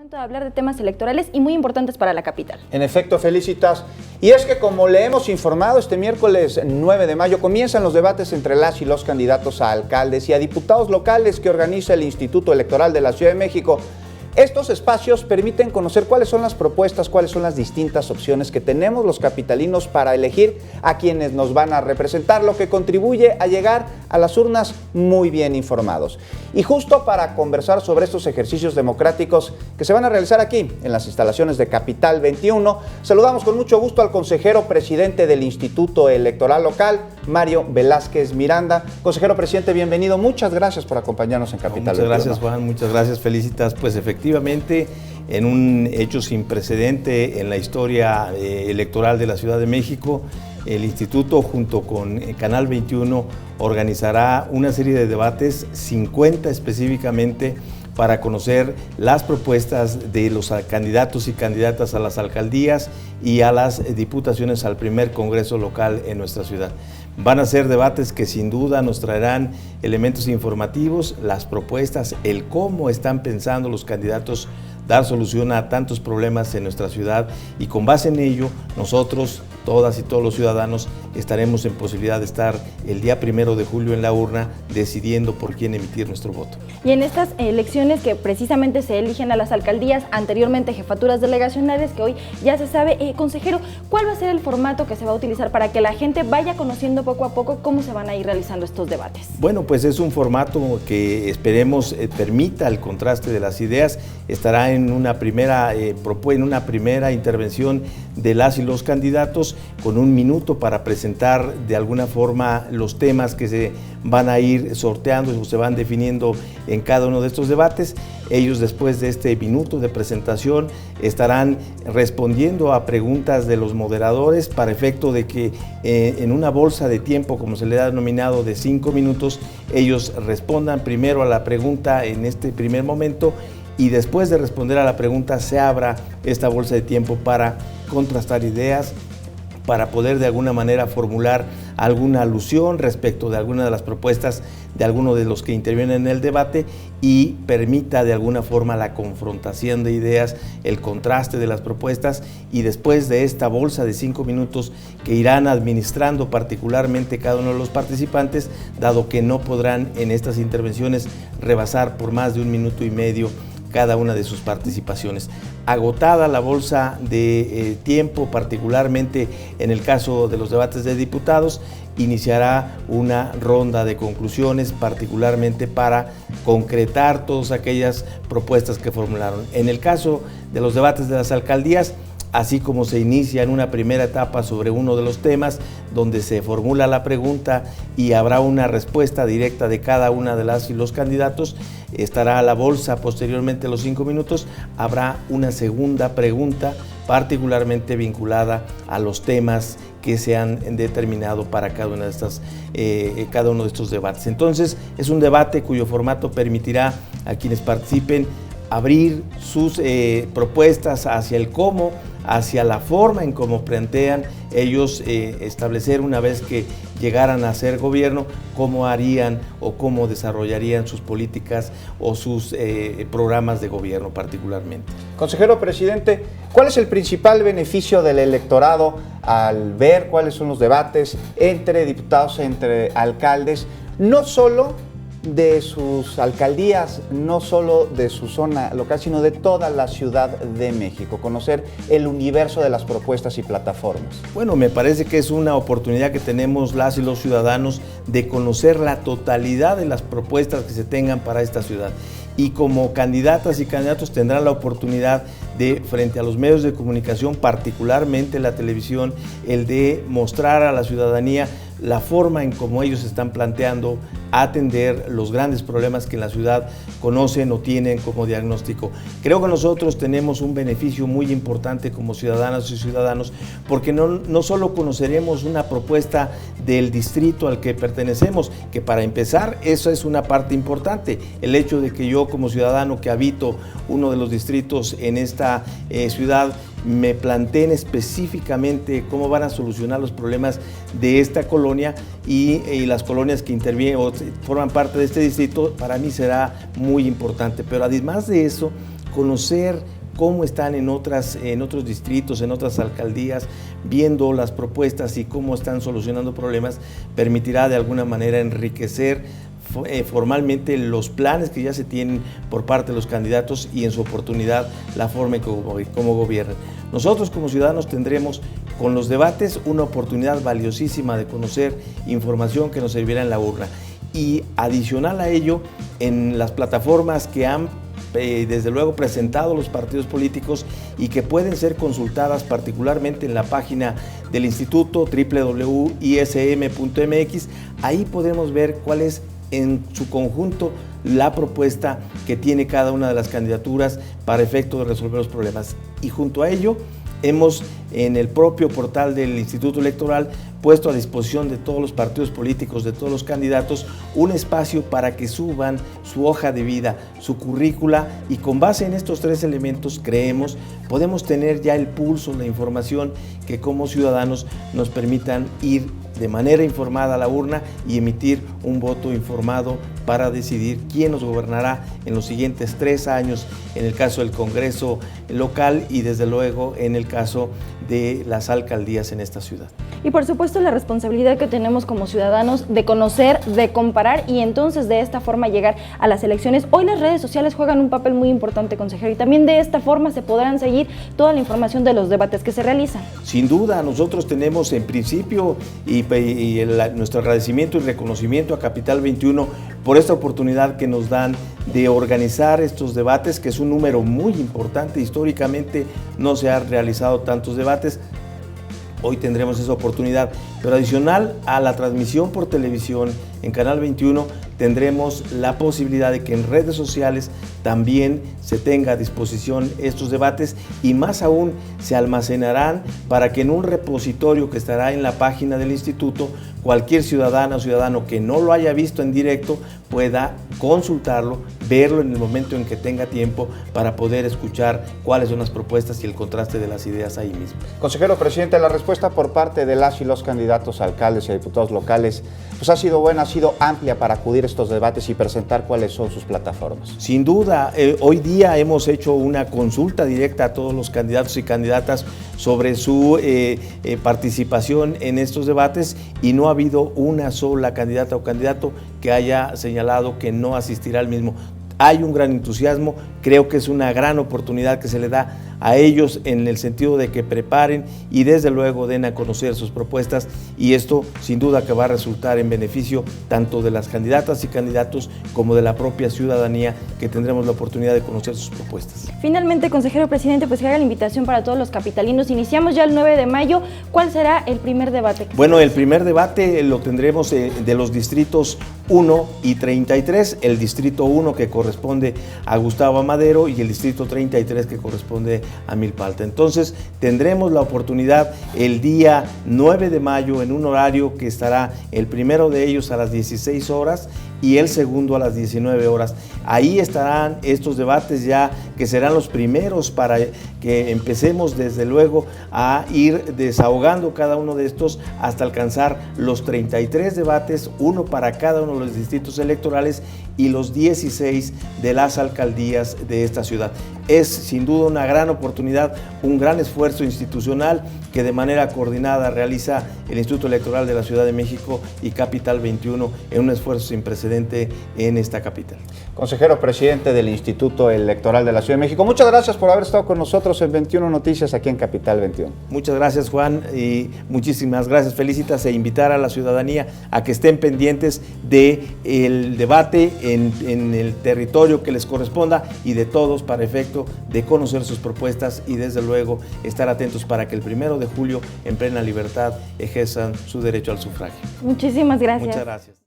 Momento de hablar de temas electorales y muy importantes para la capital. En efecto, Felicitas. Y es que como le hemos informado, este miércoles 9 de mayo comienzan los debates entre las y los candidatos a alcaldes y a diputados locales que organiza el Instituto Electoral de la Ciudad de México. Estos espacios permiten conocer cuáles son las propuestas, cuáles son las distintas opciones que tenemos los capitalinos para elegir a quienes nos van a representar, lo que contribuye a llegar a las urnas muy bien informados. Y justo para conversar sobre estos ejercicios democráticos que se van a realizar aquí, en las instalaciones de Capital 21, saludamos con mucho gusto al consejero presidente del Instituto Electoral Local, Mario Velázquez Miranda. Consejero presidente, bienvenido. Muchas gracias por acompañarnos en Capital 21. Muchas gracias, Juan. Muchas gracias, Felicitas. Pues efectivamente, en un hecho sin precedente en la historia electoral de la Ciudad de México, el Instituto junto con Canal 21 organizará una serie de debates, 50 específicamente, para conocer las propuestas de los candidatos y candidatas a las alcaldías y a las diputaciones al primer Congreso local en nuestra ciudad. Van a ser debates que sin duda nos traerán elementos informativos, las propuestas, el cómo están pensando los candidatos dar solución a tantos problemas en nuestra ciudad, y con base en ello nosotros, todas y todos los ciudadanos, estaremos en posibilidad de estar el día 1 de julio en la urna decidiendo por quién emitir nuestro voto. Y en estas elecciones que precisamente se eligen a las alcaldías, anteriormente jefaturas delegacionales, que hoy ya se sabe, consejero, ¿cuál va a ser el formato que se va a utilizar para que la gente vaya conociendo poco a poco cómo se van a ir realizando estos debates? Bueno, pues es un formato que esperemos permita el contraste de las ideas. Estará en una primera intervención de las y los candidatos con 1 minuto para presentar de alguna forma los temas que se van a ir sorteando o se van definiendo en cada uno de estos debates. Ellos, después de este minuto de presentación, estarán respondiendo a preguntas de los moderadores para efecto de que en una bolsa de tiempo, como se le ha denominado, de 5 minutos, ellos respondan primero a la pregunta en este primer momento, y después de responder a la pregunta se abra esta bolsa de tiempo para contrastar ideas, para poder de alguna manera formular alguna alusión respecto de alguna de las propuestas de alguno de los que intervienen en el debate, y permita de alguna forma la confrontación de ideas, el contraste de las propuestas, y después de esta bolsa de 5 minutos que irán administrando particularmente cada uno de los participantes, dado que no podrán en estas intervenciones rebasar por más de 1 minuto y medio cada una de sus participaciones. Agotada la bolsa de tiempo, particularmente en el caso de los debates de diputados, iniciará una ronda de conclusiones, particularmente para concretar todas aquellas propuestas que formularon. En el caso de los debates de las alcaldías, así como se inicia en una primera etapa sobre uno de los temas, donde se formula la pregunta y habrá una respuesta directa de cada una de las y los candidatos, estará la bolsa posteriormente a los 5 minutos, habrá una segunda pregunta particularmente vinculada a los temas que se han determinado para cada uno de estos debates. Entonces, es un debate cuyo formato permitirá a quienes participen abrir sus propuestas hacia el cómo, hacia la forma en cómo plantean ellos establecer, una vez que llegaran a ser gobierno, cómo harían o cómo desarrollarían sus políticas o sus programas de gobierno particularmente. Consejero presidente, ¿cuál es el principal beneficio del electorado al ver cuáles son los debates entre diputados, entre alcaldes, no solo de sus alcaldías, no solo de su zona local, sino de toda la Ciudad de México, conocer el universo de las propuestas y plataformas? Bueno, me parece que es una oportunidad que tenemos las y los ciudadanos de conocer la totalidad de las propuestas que se tengan para esta ciudad. Y como candidatas y candidatos tendrán la oportunidad de, frente a los medios de comunicación, particularmente la televisión, el de mostrar a la ciudadanía la forma en cómo ellos están planteando atender los grandes problemas que en la ciudad conocen o tienen como diagnóstico. Creo que nosotros tenemos un beneficio muy importante como ciudadanas y ciudadanos, porque no solo conoceremos una propuesta del distrito al que pertenecemos, que para empezar eso es una parte importante, el hecho de que yo como ciudadano que habito uno de los distritos en esta ciudad me planteen específicamente cómo van a solucionar los problemas de esta colonia y las colonias que intervienen o forman parte de este distrito. Para mí será muy importante, pero además de eso, conocer cómo están en otros distritos, en otras alcaldías, viendo las propuestas y cómo están solucionando problemas, permitirá de alguna manera enriquecer formalmente los planes que ya se tienen por parte de los candidatos y en su oportunidad la forma en cómo gobiernan. Nosotros como ciudadanos tendremos con los debates una oportunidad valiosísima de conocer información que nos servirá en la urna, y adicional a ello, en las plataformas que han desde luego presentado los partidos políticos y que pueden ser consultadas particularmente en la página del instituto www.ism.mx. Ahí podemos ver cuál es en su conjunto la propuesta que tiene cada una de las candidaturas para efecto de resolver los problemas. Y junto a ello hemos en el propio portal del Instituto Electoral puesto a disposición de todos los partidos políticos, de todos los candidatos, un espacio para que suban su hoja de vida, su currícula, y con base en estos tres elementos creemos podemos tener ya el pulso, la información que como ciudadanos nos permitan ir de manera informada a la urna y emitir un voto informado para decidir quién nos gobernará en los siguientes 3 años, en el caso del Congreso local y desde luego en el caso de las alcaldías en esta ciudad. Y por supuesto la responsabilidad que tenemos como ciudadanos de conocer, de comparar y entonces de esta forma llegar a las elecciones. Hoy las redes sociales juegan un papel muy importante, consejero, y también de esta forma se podrán seguir toda la información de los debates que se realizan. Sin duda, nosotros tenemos en principio nuestro agradecimiento y reconocimiento a Capital 21 por esta oportunidad que nos dan de organizar estos debates, que es un número muy importante. Históricamente no se han realizado tantos debates. Hoy tendremos esa oportunidad, pero adicional a la transmisión por televisión en Canal 21, tendremos la posibilidad de que en redes sociales también se tenga a disposición estos debates, y más aún se almacenarán para que en un repositorio que estará en la página del instituto, cualquier ciudadana o ciudadano que no lo haya visto en directo pueda consultarlo, verlo en el momento en que tenga tiempo para poder escuchar cuáles son las propuestas y el contraste de las ideas ahí mismo. Consejero presidente, la respuesta por parte de las y los candidatos a alcaldes y a diputados locales pues ha sido buena, ha sido amplia para acudir a estos debates y presentar cuáles son sus plataformas. Sin duda, hoy día hemos hecho una consulta directa a todos los candidatos y candidatas sobre su participación en estos debates, y no ha habido una sola candidata o candidato que haya señalado que no asistirá al mismo. Hay un gran entusiasmo, creo que es una gran oportunidad que se le da a ellos en el sentido de que preparen y desde luego den a conocer sus propuestas, y esto sin duda que va a resultar en beneficio tanto de las candidatas y candidatos como de la propia ciudadanía, que tendremos la oportunidad de conocer sus propuestas. Finalmente, consejero presidente, pues que haga la invitación para todos los capitalinos. Iniciamos ya el 9 de mayo. ¿Cuál será el primer debate? Bueno, el primer debate lo tendremos de los distritos 1 y 33, el distrito 1 que corresponde a Gustavo Amadero y el distrito 33 que corresponde a Milpalta. Entonces tendremos la oportunidad el día 9 de mayo en un horario que estará el primero de ellos a las 16 horas y el segundo a las 19 horas. Ahí estarán estos debates ya que serán los primeros para que empecemos desde luego a ir desahogando cada uno de estos hasta alcanzar los 33 debates, uno para cada uno de los distritos electorales y los 16 de las alcaldías de esta ciudad. Es sin duda una gran oportunidad, un gran esfuerzo institucional que de manera coordinada realiza el Instituto Electoral de la Ciudad de México y Capital 21 en un esfuerzo sin precedente en esta capital. Consejero presidente del Instituto Electoral de la Ciudad de México, muchas gracias por haber estado con nosotros en 21 Noticias aquí en Capital 21. Muchas gracias, Juan, y muchísimas gracias. Felicitas e invitar a la ciudadanía a que estén pendientes del debate en el territorio que les corresponda y de todos para efecto de conocer sus propuestas y desde luego estar atentos para que el 1 de julio en plena libertad ejerzan su derecho al sufragio. Muchísimas gracias. Muchas gracias.